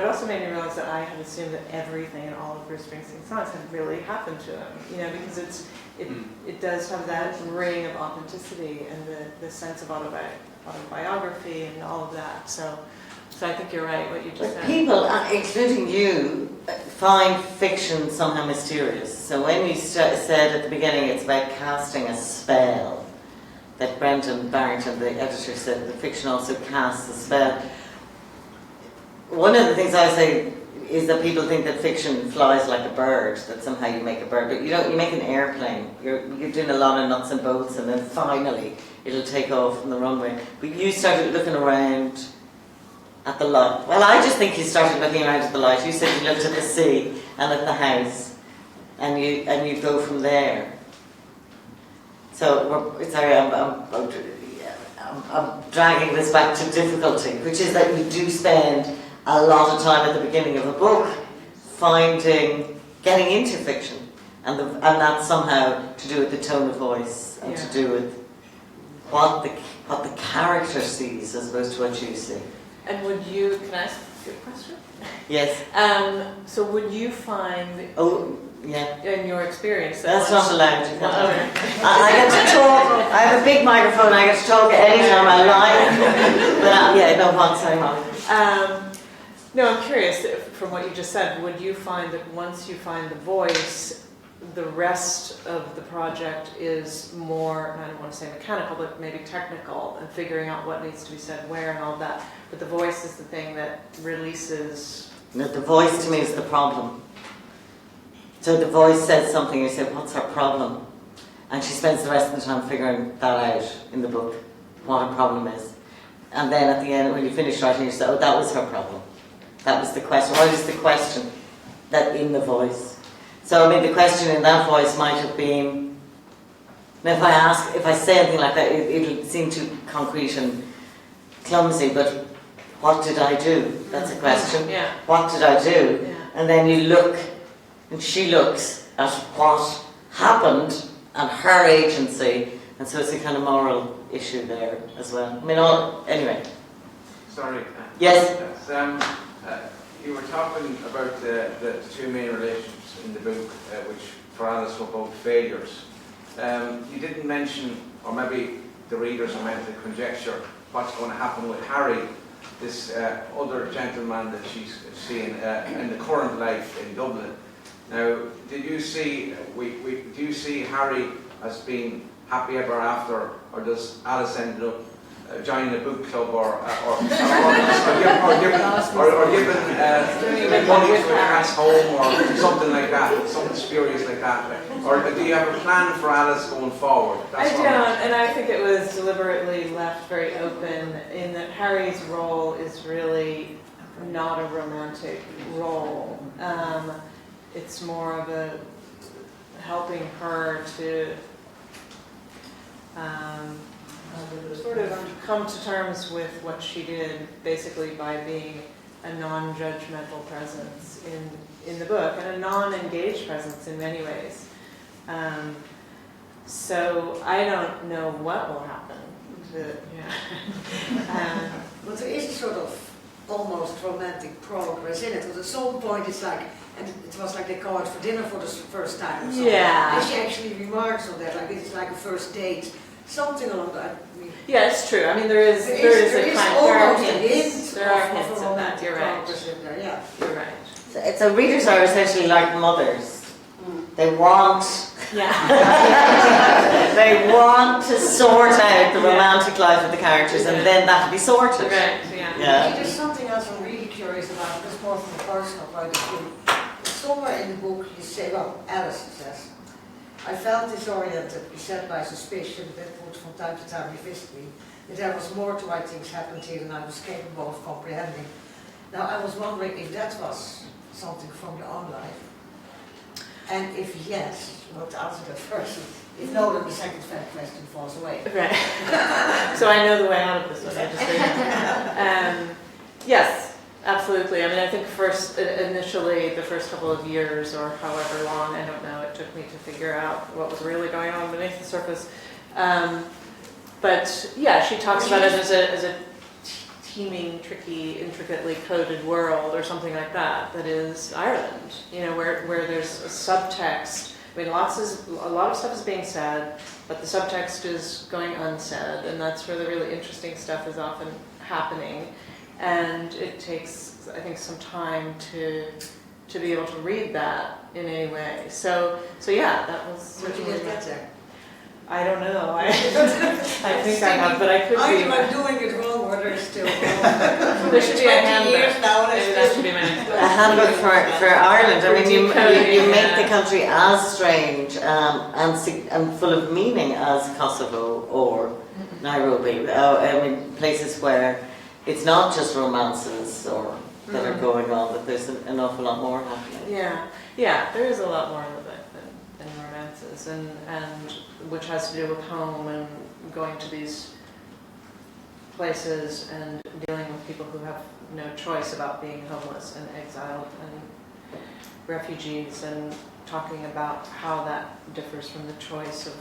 also made me realize that I had assumed that everything in all of Bruce Springsteen's songs had really happened to him. Because it does have that ring of authenticity and the sense of autobiography and all of that. So I think you're right, what you just said. People, including you, find fiction somehow mysterious. So when you said at the beginning it's about casting a spell, that Brendan Barrington, the editor, said the fiction also casts a spell. One of the things I say is that people think that fiction flies like a bird, that somehow you make a bird, but you don't. You make an airplane. You're doing a lot of nuts and bolts, and then finally it'll take off from the runway. But you started looking around at the light. Well, I just think you started looking around at the light. You said you looked at the sea and at the house, and you go from there. So sorry, I'm dragging this back to difficulty, which is that you do spend a lot of time at the beginning of a book getting into fiction, and that's somehow to do with the tone of voice and to do with what the character sees as opposed to what you see. And can I ask you a question? Yes. So would you find? Oh, yeah. In your experience, that's not allowed. I get to talk. I have a big microphone. I get to talk anytime I like. But Sorry. No, I'm curious. From what you just said, would you find that once you find the voice, the rest of the project is more, I don't want to say mechanical, but maybe technical, and figuring out what needs to be said where and all that. But the voice is the thing that releases. No, the voice to me is the problem. So the voice says something, you say, what's her problem? And she spends the rest of the time figuring that out in the book, what her problem is. And then at the end, when you finish writing, you say, oh, that was her problem. That was the question. What is the question that in the voice? So, the question in that voice might have been, if I say anything like that, it'll seem too concrete and clumsy, but what did I do? That's a question. Yeah. What did I do? Yeah. And then you look, and she looks at what happened and her agency, and so it's a kind of moral issue there as well. Anyway. Sorry. Yes? You were talking about the two main relationships in the book, which for Alice were both failures. you didn't mention, or maybe the readers are meant to conjecture what's going to happen with Harry, this other gentleman that she's seeing in the current life in Dublin. Now, did you see, do you see Harry as being happy ever after, or does Alice end up joining a book club, or giving money to a cat's home, or something like that, something spurious like that? Or do you have a plan for Alice going forward? I don't, and I think it was deliberately left very open in that Harry's role is really not a romantic role. It's more of a helping her to sort of come to terms with what she did, basically by being a non-judgmental presence in the book, and a non-engaged presence in many ways. So I don't know what will happen. But there is a sort of almost romantic progress in it, because at some point it's like, and it was like they go out for dinner for the first time or something. Yeah. And she actually remarks on that, like it's like a first date, something along that. Yeah, it's true. I mean, there are hints of that. You're right. Yeah. You're right. So readers are essentially like mothers. They want, they want to sort out the romantic life of the characters, and then that'll be sorted. Right. Yeah. There's something else I'm really curious about, this more from a personal point of view. Somewhere in the book you say, well, Alice says, I felt disoriented, beset by suspicion that would from time to time revisit me, that there was more to why things happened here than I was capable of comprehending. Now I was wondering if that was something from your own life. And if yes, what to answer that first. If no, then the second question falls away. Right. So I know the way out of this one. I just yes, absolutely. I mean, I think initially, the first couple of years, or however long, I don't know, it took me to figure out what was really going on beneath the surface. But yeah, she talks about it as a teeming, tricky, intricately coded world, or something like that. That is Ireland. You know, where there's a subtext. I mean, a lot of stuff is being said, but the subtext is going unsaid, and that's where the really interesting stuff is often happening. And it takes, I think, some time to be able to read that in any way. So yeah, that was. But you didn't get there. I don't know. I think I have, but I could be. I'm doing it wrong, or there's still wrong. There should be a handbook. Maybe that should be my next book. A handbook for Ireland. I mean, you make the country as strange and full of meaning as Kosovo or Nairobi. I mean, places where it's not just romances or that are going on, but there's an awful lot more happening. Yeah, there is a lot more of it than romances, and which has to do with home and going to these places and dealing with people who have no choice about being homeless and exiled and refugees, and talking about how that differs from the choice of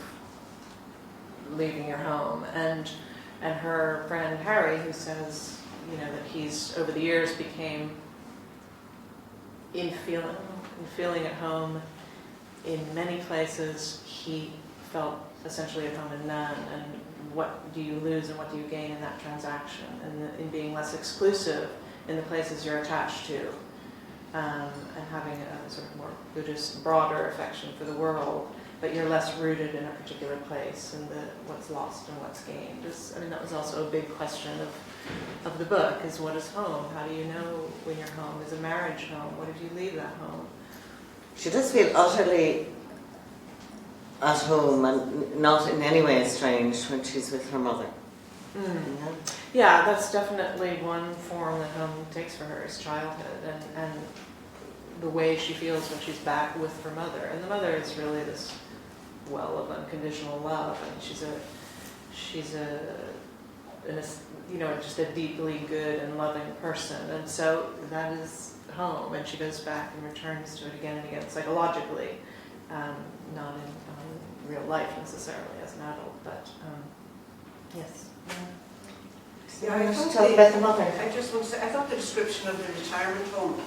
leaving your home. And her friend Harry, who says, you know, that he's over the years became in feeling at home in many places. He felt essentially at home in none, and what do you lose and what do you gain in that transaction, and in being less exclusive in the places you're attached to, and having a sort of more Buddhist, broader affection for the world, but you're less rooted in a particular place, and what's lost and what's gained. I mean, that was also a big question of the book, is what is home? How do you know when you're home? Is a marriage home? What if you leave that home? She does feel utterly at home and not in any way strange when she's with her mother. Yeah, that's definitely one form that home takes for her, is childhood, and the way she feels when she's back with her mother. And the mother is really this well of unconditional love, and she's just a deeply good and loving person, and so that is home. And she goes back and returns to it again and again, psychologically, not in real life necessarily as an adult, but yes. Yeah, I Tell about the mother. I just want to say, I thought the description of the retirement home,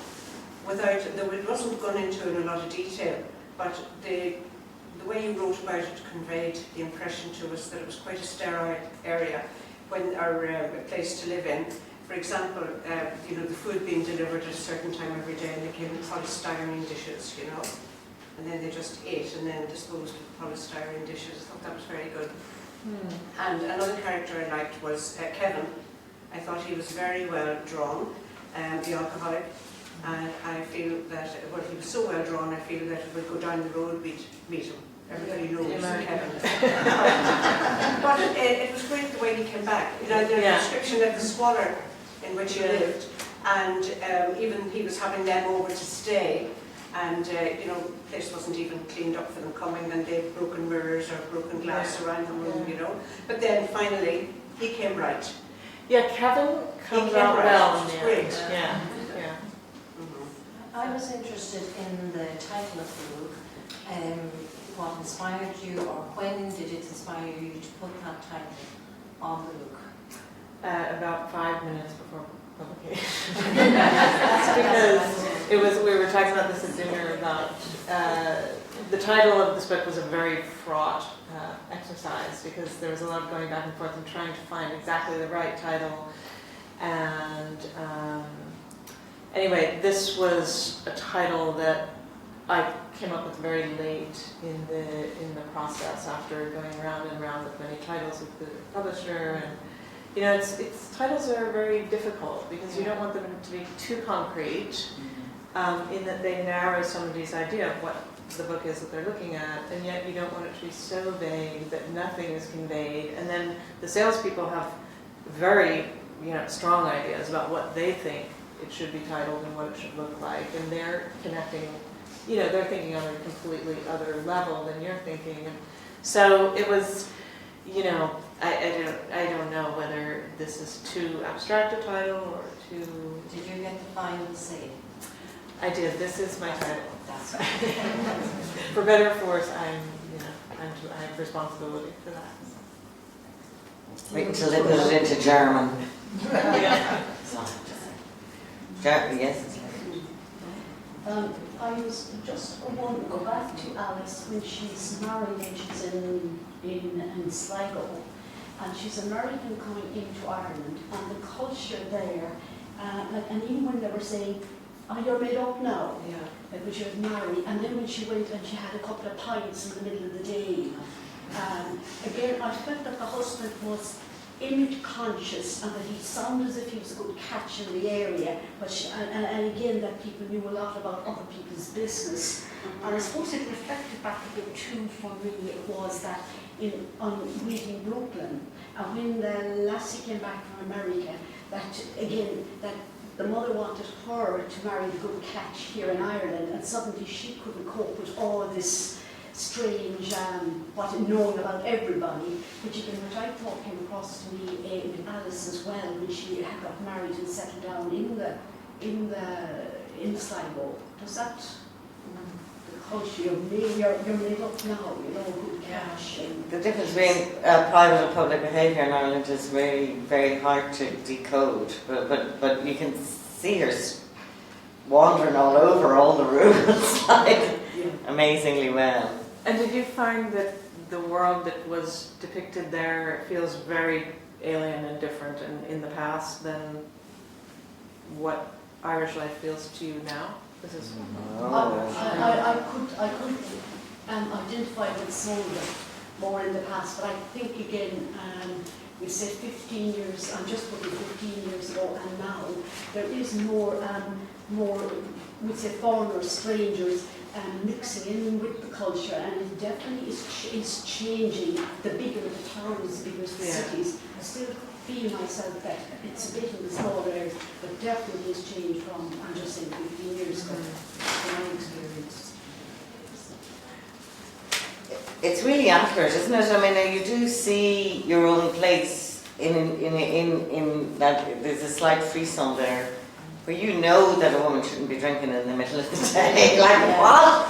it wasn't gone into in a lot of detail, but the the way you wrote about it conveyed the impression to us that it was quite a sterile area, or a place to live in. For example, you know, the food being delivered at a certain time every day, and they came in polystyrene dishes, you know, and then they just ate and then disposed of the polystyrene dishes. I thought that was very good. And another character I liked was Cavan. I thought he was very well drawn, the alcoholic. And I feel that, well, he was so well drawn, I feel that if we go down the road, we'd meet him. Everybody knows Cavan. But it was great the way he came back. You know, the description of the squalor in which he lived, and even he was having them over to stay, and you know, the place wasn't even cleaned up for them coming, and they had broken mirrors or broken glass around the room, you know. But then finally, he came right. Yeah, Cavan comes out well in the end. Yeah. I was interested in the title of the book. What inspired you, or when did it inspire you to put that title on the book? About 5 minutes before publication. Because we were talking about this at dinner about the title of this book was a very fraught exercise, because there was a lot of going back and forth and trying to find exactly the right title. And anyway, this was a title that I came up with very late in the process, after going round and round with many titles with the publisher. And you know, it's titles are very difficult, because you don't want them to be too concrete, in that they narrow somebody's idea of what the book is that they're looking at, and yet you don't want it to be so vague that nothing is conveyed. And then the salespeople have very, you know, strong ideas about what they think it should be titled and what it should look like, and they're connecting, you know, they're thinking on a completely other level than you're thinking. And so it was, you know, I don't know whether this is too abstract a title or too... Did you get the final say? I did. This is my title. That's right. For better or for worse, I have responsibility for that. Wait until they put it into German. Yes. I was just want to go back to Alice when she's married and she's in Sligo, and she's American coming into Ireland, and the culture there, and even when they were saying, "Oh, you're made up now," when she was married, and then when she went and she had a couple of pints in the middle of the day, again I felt that the husband was image conscious, and that he sounded as if he was a good catch in the area, but and again that people knew a lot about other people's business. And I suppose it reflected back a bit too for me, was that on reading Brooklyn, and when the lassie came back from America, that again, that the mother wanted her to marry the good catch here in Ireland, and suddenly she couldn't cope with all this strange knowing about everybody. But you can, which I thought came across to me with Alice as well, when she had got married and settled down in Sligo. Does that the culture you're made up now, you know, good cash. The difference between private and public behaviour in Ireland is really very hard to decode, but you can see her wandering all over all the rules, like, amazingly well. And did you find that the world that was depicted there feels very alien and different in the past than what Irish life feels to you now? This is I could identify with some of them more in the past, but I think again, we said 15 years, I'm just putting 15 years ago and now, there is more, we'd say foreigners, strangers, mixing in with the culture, and it definitely is changing. The bigger the towns, the bigger the cities. I still feel myself that it's a bit in the smaller areas, but definitely has changed from, I'm just saying, 15 years ago, from my experience. It's really accurate, isn't it? I mean, you do see your own place in that. There's a slight frisson there, where you know that a woman shouldn't be drinking in the middle of the day. Like, what?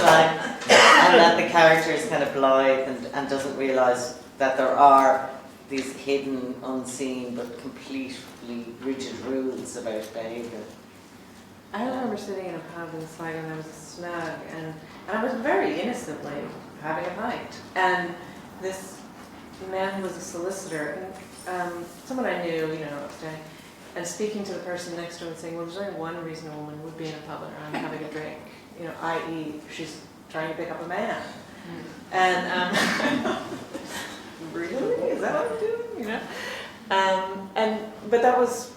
Like, and that the character is kind of blithe and doesn't realise that there are these hidden, unseen, but completely rigid rules about behaviour. I remember sitting in a pub in Sligo, and there was a snug, and I was very innocently having a pint. And this man was a solicitor, and someone I knew, upstairs, and speaking to the person next to him and saying, well, there's only one reason a woman would be in a pub and having a drink, i.e. she's trying to pick up a man. And really? Is that what I'm doing? But that was,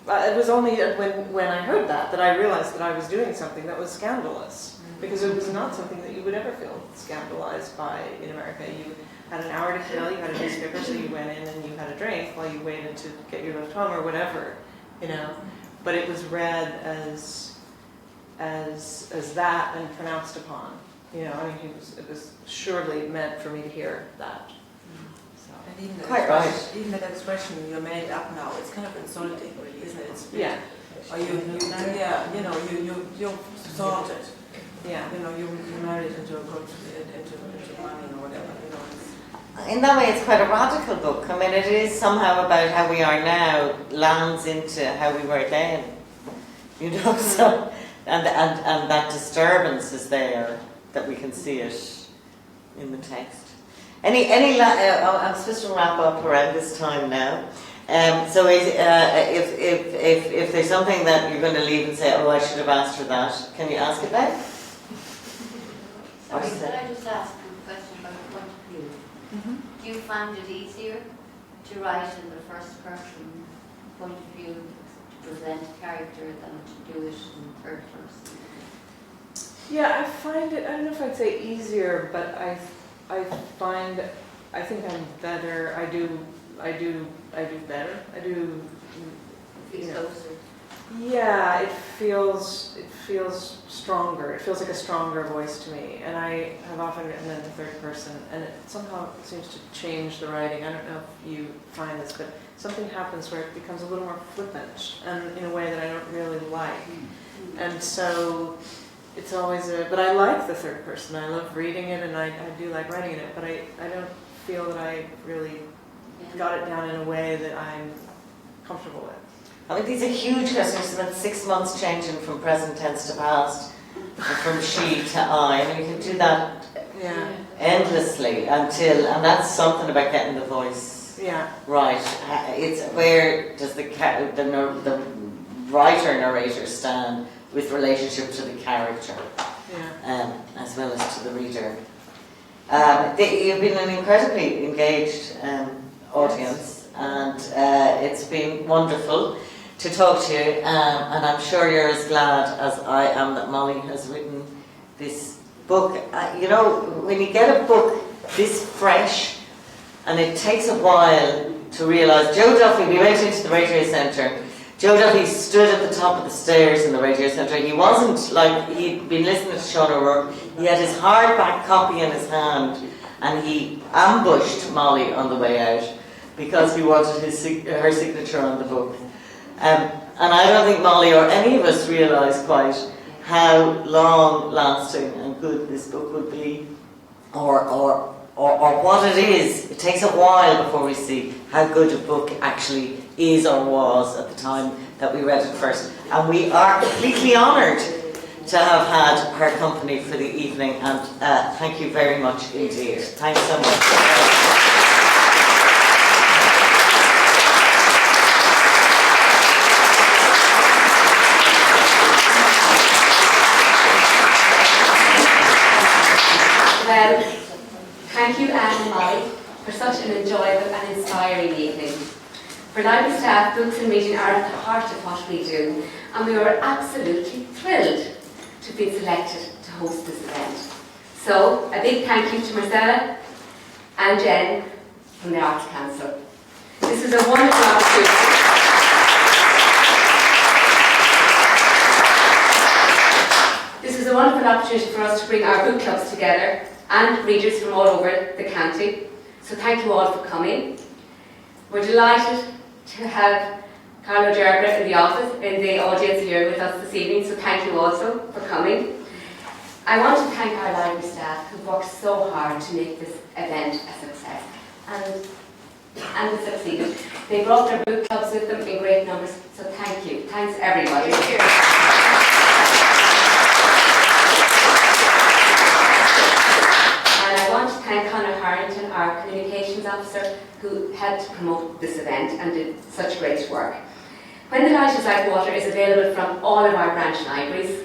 it was only when I heard that I realized that I was doing something that was scandalous. Because it was not something that you would ever feel scandalized by in America. You had an hour to kill, you had a newspaper, so you went in and you had a drink while you waited to get your lift home or whatever, But it was read as that and pronounced upon. It was surely meant for me to hear that. So. And even Quite right. Even that expression, you're made up now, it's kind of insulting, really, isn't it? Yeah. Or you sorted. Yeah. You married into a good, into money or whatever, In that way, it's quite a radical book. I mean, it is somehow about how we are now lands into how we were then. So, and that disturbance is there, that we can see it in the text. I'm supposed to wrap up around this time now. So if there's something that you're going to leave and say, oh, I should have asked for that, can you ask it now? Sorry, could I just ask a question about point of view? Mm-hmm. Do you find it easier to write in the first person point of view, to present a character, than to do it in third person? Yeah, I find it, I don't know if I'd say easier, but I think I'm better. I do better. Closer. Yeah, it feels stronger. It feels like a stronger voice to me. And I have often written in the third person, and it somehow seems to change the writing. I don't know if you find this, but something happens where it becomes a little more flippant, and in a way that I don't really like. And so it's always but I like the third person. I love reading it, and I do like writing in it, but I don't feel that I really got it down in a way that I'm comfortable with. I mean, these are huge questions. It's about 6 months changing from present tense to past, and from she to I. I mean, you can do that endlessly and that's something about getting the voice right. It's where does the writer narrator stand with relationship to the character, as well as to the reader. You've been an incredibly engaged audience, and it's been wonderful to talk to you, and I'm sure you're as glad as I am that Molly has written this book. When you get a book this fresh, and it takes a while to realise, Joe Duffy, we went into the Radio Centre, Joe Duffy stood at the top of the stairs in the Radio Centre. He wasn't he'd been listening to Sean O'Rourke, he had his hardback copy in his hand, and he ambushed Molly on the way out because he wanted her signature on the book. And I don't think Molly or any of us realised quite how long-lasting and good this book would be, or what it is. It takes a while before we see how good a book actually is or was at the time that we read it first. And we are completely honoured to have had her company for the evening, and thank you very much indeed. Thanks so much. Well, thank you, Anne and Molly, for such an enjoyable and inspiring evening. For library staff, books and reading are at the heart of what we do, and we were absolutely thrilled to be selected to host this event. So, a big thank you to Marcella and Jen from the Arts Council. This is a wonderful opportunity. This is a wonderful opportunity for us to bring our book clubs together and readers from all over the county. So thank you all for coming. We're delighted to have Carlo Gerbera in the audience here with us this evening, so thank you also for coming. I want to thank our library staff who worked so hard to make this event a success, and they succeeded. They brought their book clubs with them in great numbers, so thank you. Thanks everybody. our communications officer, who helped promote this event and did such great work. When the Light is Like Water is available from all of our branch libraries,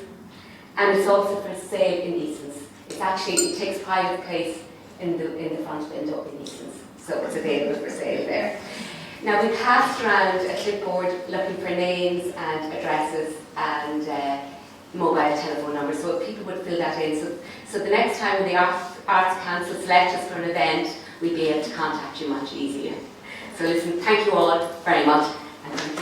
and it's also for sale in Eason's. It takes pride of place in the front window in Eason's, so it's available for sale there. Now, we passed around a clipboard looking for names and addresses and mobile telephone numbers, so people would fill that in. So the next time when the Arts Council select us for an event, we'd be able to contact you much easier. So listen, thank you all very much, and